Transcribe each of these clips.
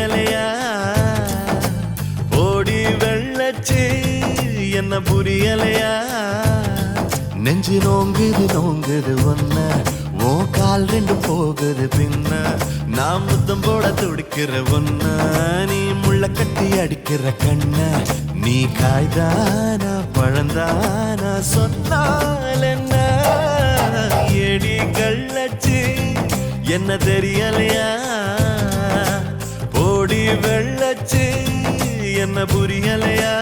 தெரியலையா ஓடி வெள்ளச்சு என்ன புரியலையா நெஞ்சு நோங்குது ஒன்ன ஓ கால் ரெண்டு போகுது பின்ன நான் முத்தம் போட துடிக்கிற ஒன்ன நீ முள்ள கட்டி அடிக்கிற கண்ண நீ காய்தானா பழந்தானா சொன்னால் என்ன எடி கள்ளச்சு என்ன தெரியலையா ஓடி வெள்ளச்சு என்ன புரியலையா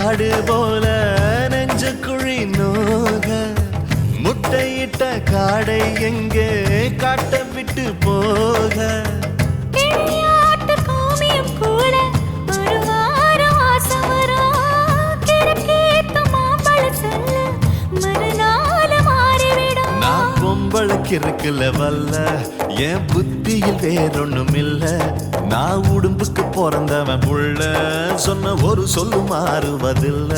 ஆடு போல நெஞ்சு குழி நோக முட்டையிட்ட காடை எங்கே காட்ட விட்டு போக நான் பொம்பளுக்கு இருக்குல்ல வல்ல என் புத்தியில் வேறொன்னும் இல்ல நான் உடும்புக்கு பிறந்தவன் புள்ள சொன்ன ஒரு சொல்லு மாறுவதில்ல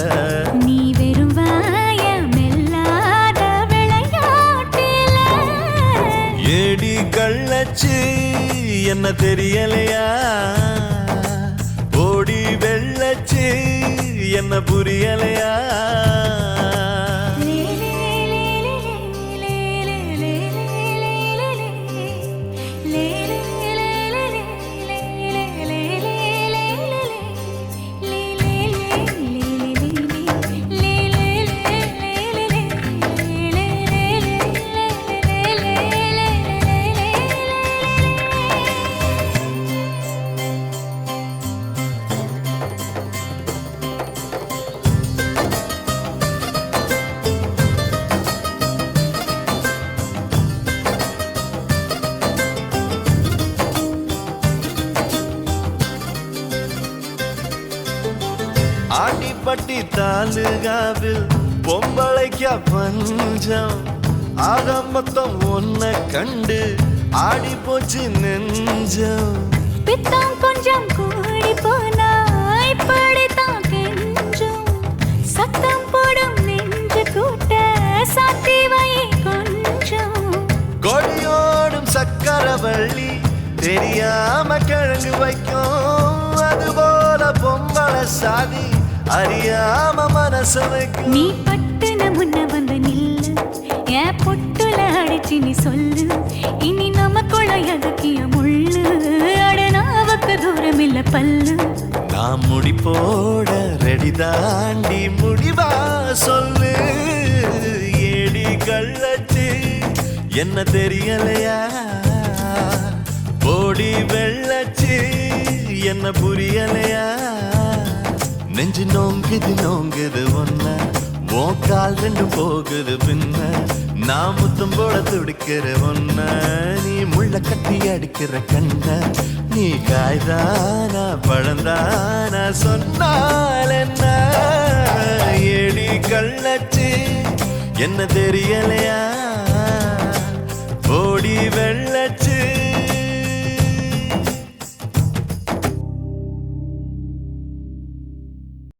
நீ வெறும் வாயமில்லாத விளையாட்டில ஏடி கள்ளச்சு என்ன தெரியலையா ஓடி வெள்ளச்சு என்ன புரியலையா ஆட்டிப்பட்டி தாலுகாவில் பொம்பளைக்கா பஞ்சம் ஆக மொத்தம் ஒன்ன கண்டு ஆடி போச்சு நெஞ்சம் பித்தம் கொஞ்சம் கூடி போனா இப்படித்தான் கெஞ்சம் சத்தம் போடும் நெஞ்சு கூட்ட சாத்தி வை கொஞ்சம் கொடியோடும் சக்கரவள்ளி தெரியாம கிழங்கு வைக்கும் அதுபோல பொம்பளை சாதி அறியாம மனச வைக்கும் நீ பட்டுன முன்ன வந்து நில்லு என் பொட்டுல அடிச்சு நீ சொல்லு இனி நமக்குள்ள எதுக்கிய முள்ளு அடனாவுக்கு தூரம் இல்ல பல்லு நான் முடி போட ரெடி தாண்டி முடிவா சொல்லு ஏடி கள்ளச்சு என்ன தெரியலையா ஓடி வெள்ளச்சு என்ன புரியலையா நெஞ்சு நோங்குது ஒன்ன ஓ கால் ரெண்டு போகுது பின்ன நான் முத்தம் போட துடிக்கிற ஒன்ன நீ முள்ள கட்டி அடிக்கிற கண்ண நீ காய்தானா பழந்தானா சொன்னால் என்ன ஏடி கள்ளச்சு என்ன தெரியலையா ஓடி வெள்ளச்சு